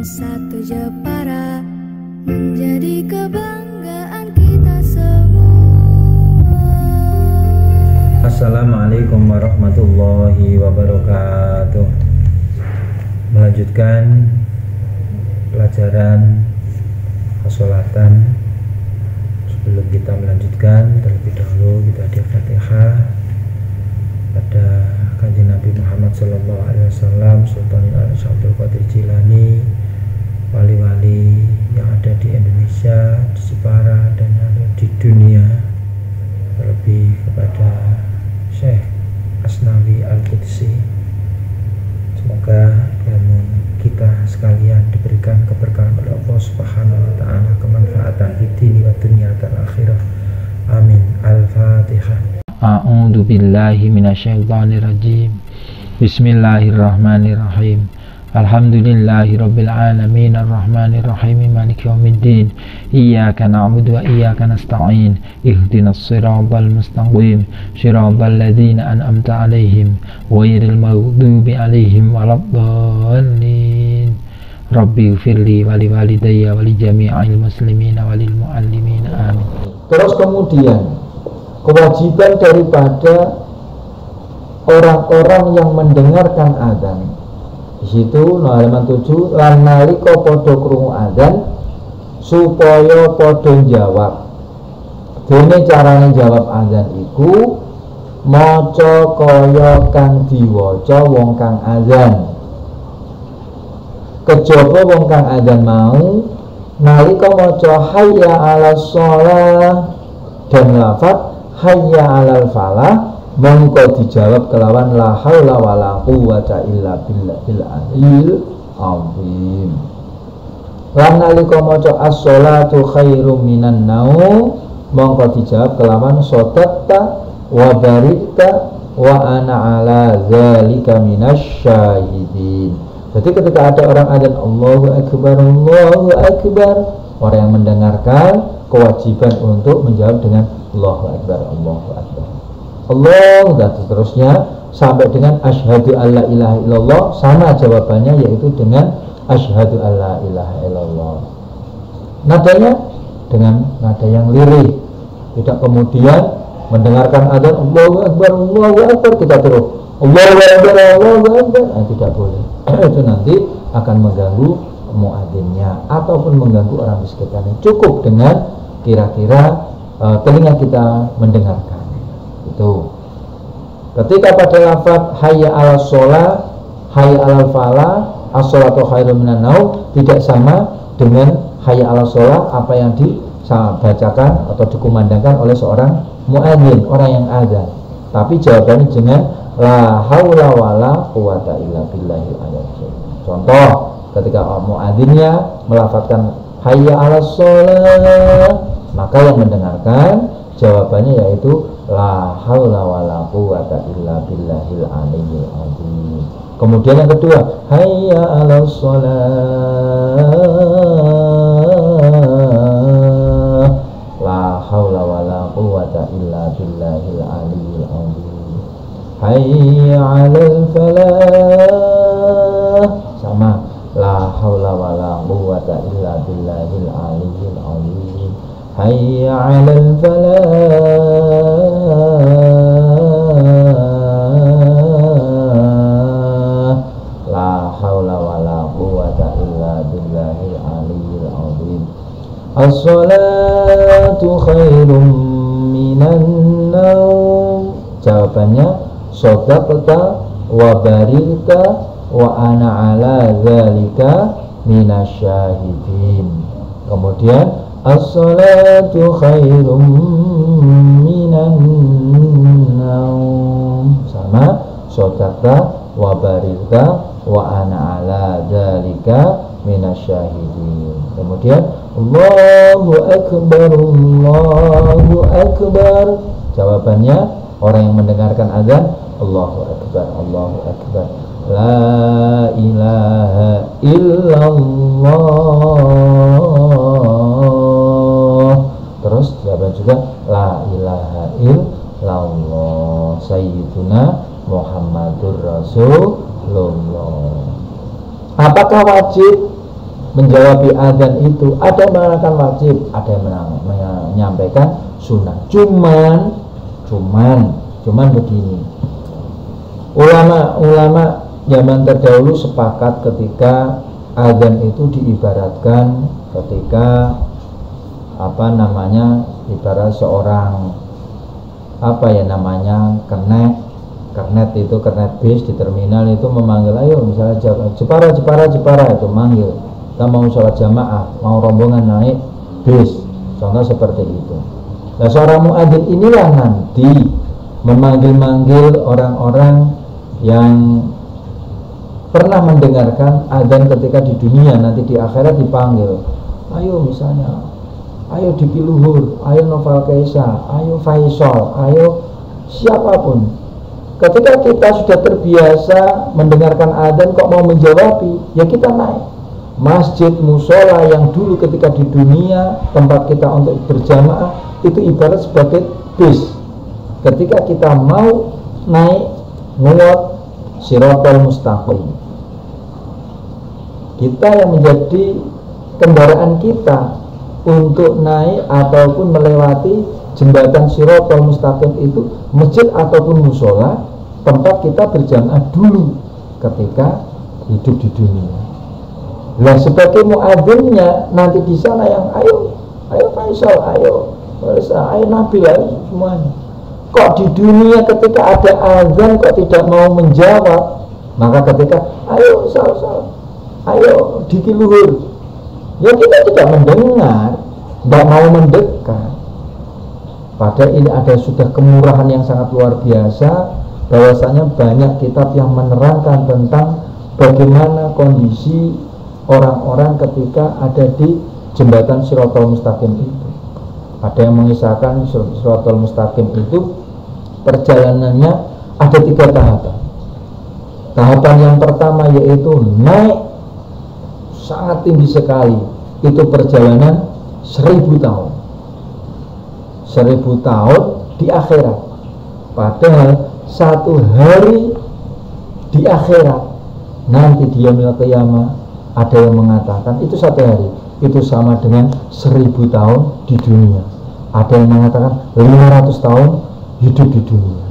Satu Jepara menjadi kebanggaan kita semua. Assalamualaikum warahmatullahi wabarakatuh. Melanjutkan pelajaran kesolatan. Sebelum kita melanjutkan, terlebih dahulu kita hadiah Fatihah pada Kanjeng Nabi Muhammad SAW, Sultan Al-Syabdul Qadir Jilani, wali-wali yang ada di Indonesia, di Jepara, dan di dunia, terlebih kepada Syekh Asnawi Al-Qudsi. Semoga ilmu kita sekalian diberikan keberkahan oleh Allah Subhanahu wa Ta'ala, kemanfaatan di dini wa dunia dan akhirah. Amin. Al-Fatihah. A'udzu billahi minasyaitonir rajim. Bismillahirrahmanirrahim. Alhamdulillahi rabbil alamin arrahmanir rahim maliki yaumiddin. Iyyaka na'budu wa iyyaka nasta'in. Ihdinas siratal mustaqim. Siratal ladzina an'amta 'alaihim ghairil maghdubi 'alaihim waladdallin. Rabbi firli wali walidayya wali jami'il muslimina walil muallimin. Amin. Terus kemudian kewajiban daripada orang-orang yang mendengarkan adzan. Di situ halaman 7, lan nalika padha krungu adzan supaya padha jawab. Dene carane jawab adzan iku maca kaya kang diwaca wong kang adzan. Kejaba wong kang adzan mau nalika maca hayya 'alas shalah dan lafaz hayya 'alal falah mongko dijawab kelawan la haula wala quwwata illa billahil aliyil azim. Lan nalika maca as-sholatu khairum minan naum mongko dijawab kelawan shadaqta wa barikta wa ana ala zalika minasyahidin. Jadi ketika ada orang adzan Allahu akbar, orang yang mendengarkan kewajiban untuk menjawab dengan Allahu akbar, Allahu akbar, Allah, dan seterusnya sampai dengan asyhadu alla ilaha illallah. Sama jawabannya, yaitu dengan asyhadu alla ilaha illallah. Nadanya dengan nada yang lirih, tidak kemudian mendengarkan adzan Allahu akbar kita terus Allahu akbar, tidak boleh. Itu nanti akan mengganggu muadzinnya ataupun mengganggu orang di sekitarnya. Cukup dengan kira-kira telinga kita mendengarkan. Itu ketika pada lafaz hayya 'alas shalah, hayya 'alal falah, as-sholatu khairun minan naum tidak sama dengan hayya 'alas shalah apa yang dibacakan atau dikumandangkan oleh seorang muadzin, orang yang adzan. Tapi jawabannya dengan la haula wala quwata illa billahil aliyyil. Contoh, ketika muadzinnya melafazkan hayya 'alas shalah, maka yang mendengarkan jawabannya yaitu la haula wala quwata illa billahil aliyyil azim. Kemudian yang kedua, hayya 'alas shalah, la haula wala quwata illa billahil aliyyil azim. Hayya 'alal falah, sama, la haula wala quwata illa billahil aliyyil azim. Hayya 'alal falah, la haula wala quwata illa billahil aliyyil azim. As-sholatu khairum minan naum. Jawabannya shadaqta wa barilta wa ana ala zalika minasyahidin. Kemudian as-sholatu khairum minan naum, sama, shadaqta wa barilta wa ana ala dzalika minasyahidin. Kemudian Allahu akbar, Allahu akbar. Jawabannya orang yang mendengarkan azan Allahu akbar, Allahu akbar. La ilaha illallah. Terus jawaban juga la ilaha illallah sayyiduna Muhammadur Rasulullah. Apakah wajib menjawab adzan itu, ada yang mengatakan wajib, ada yang menyampaikan sunnah. Cuman begini, ulama zaman terdahulu sepakat ketika adzan itu diibaratkan ketika ibarat seorang kernet bis di terminal itu memanggil, ayo misalnya Jepara itu manggil, kita mau sholat jamaah, mau rombongan naik bis, contoh seperti itu. Nah, seorang muadzin inilah nanti memanggil-manggil orang-orang yang pernah mendengarkan adzan ketika di dunia, nanti di akhirat dipanggil, ayo misalnya, ayo Diki Luhur, ayo Noval Kaisa, ayo Faisal, ayo siapapun. Ketika kita sudah terbiasa mendengarkan adzan kok mau menjawabi, ya kita naik. Masjid, musola yang dulu ketika di dunia tempat kita untuk berjamaah itu ibarat sebagai bis. Ketika kita mau naik nguat Shiratal Mustaqim, kita yang menjadi kendaraan kita untuk naik ataupun melewati jembatan Shiratal Mustaqim itu masjid ataupun musola tempat kita berjamaah dulu ketika hidup di dunia. Lah sebagai muadzinnya nanti di sana yang ayo Faisal, ayo Nabil, ayo semuanya. Kok di dunia ketika ada azan kok tidak mau menjawab? Maka ketika ayo Sal, ayo Diki Luhur, ya kita tidak mendengar, tidak mau mendekat. Padahal ini ada sudah kemurahan yang sangat luar biasa, bahwasanya banyak kitab yang menerangkan tentang bagaimana kondisi orang-orang ketika ada di jembatan Shiratal Mustaqim itu. Ada yang mengisahkan Shiratal Mustaqim itu perjalanannya ada 3 tahapan. Tahapan yang pertama yaitu naik sangat tinggi sekali, itu perjalanan 1000 tahun. 1000 tahun di akhirat. Padahal 1 hari di akhirat nanti di yaumil qiyamah ada yang mengatakan itu 1 hari itu sama dengan 1000 tahun di dunia. Ada yang mengatakan 500 tahun hidup di dunia.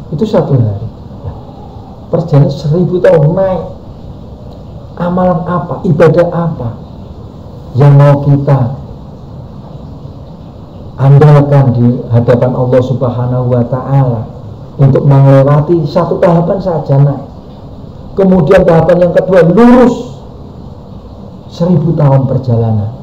Itu 1 hari. Nah, perjalanan 1000 tahun naik. Amalan apa, ibadah apa yang mau kita andalkan di hadapan Allah Subhanahu wa Ta'ala untuk melewati 1 tahapan saja naik. Kemudian tahapan yang kedua lurus 1000 tahun perjalanan.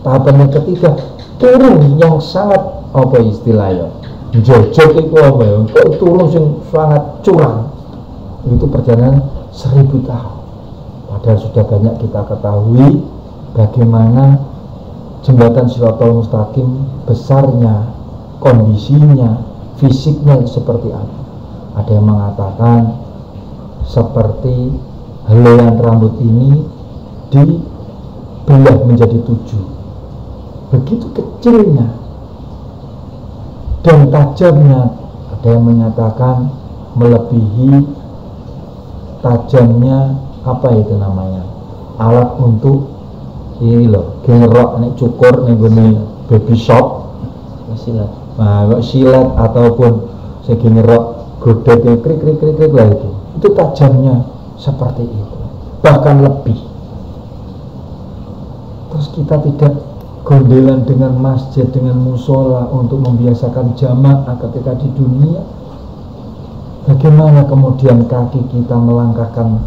Tahapan yang ketiga turun yang sangat apa istilahnya? Jojok itu apa ya? Turun yang sangat curang. Itu perjalanan 1000 tahun. Padahal sudah banyak kita ketahui bagaimana jembatan Shiratal Mustaqim besarnya, kondisinya, fisiknya seperti apa. Ada yang mengatakan seperti helaian rambut ini dibelah menjadi 7, begitu kecilnya dan tajamnya. Ada yang menyatakan melebihi tajamnya apa itu namanya, alat untuk ini loh, gerok nih cukur nih gini baby shop silat, nah silat ataupun segini rok godet krik lah itu tajamnya seperti itu, bahkan lebih. Terus kita tidak gondelan dengan masjid, dengan musola untuk membiasakan jamaah ketika di dunia. Bagaimana kemudian kaki kita melangkahkan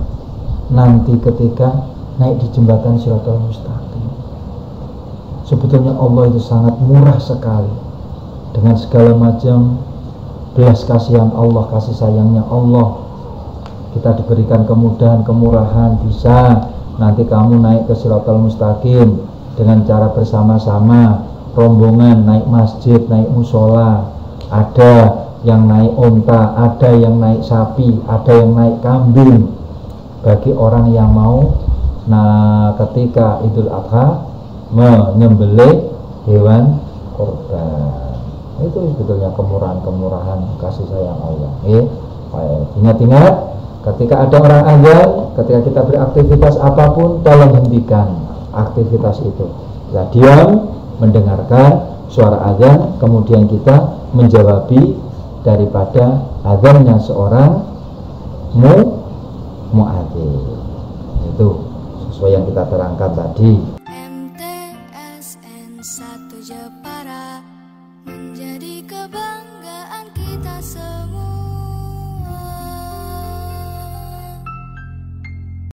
nanti ketika naik di jembatan Shiratal Mustaqim? Sebetulnya Allah itu sangat murah sekali dengan segala macam belas kasihan Allah, kasih sayangnya Allah. Kita diberikan kemudahan, kemurahan, bisa nanti kamu naik ke Shiratal Mustaqim dengan cara bersama-sama, rombongan naik masjid, naik musola. Ada yang naik onta, ada yang naik sapi, ada yang naik kambing. Bagi orang yang mau, nah ketika Idul Adha menyembelih hewan kurban, itu sebetulnya kemurahan kasih sayang Allah. Ingat-ingat ketika ada orang azan, ketika kita beraktivitas apapun, tolong hentikan aktivitas itu. Kita diam mendengarkan suara azan, kemudian kita menjawabi daripada azannya seorang muadzin. Itu sesuai yang kita terangkan tadi.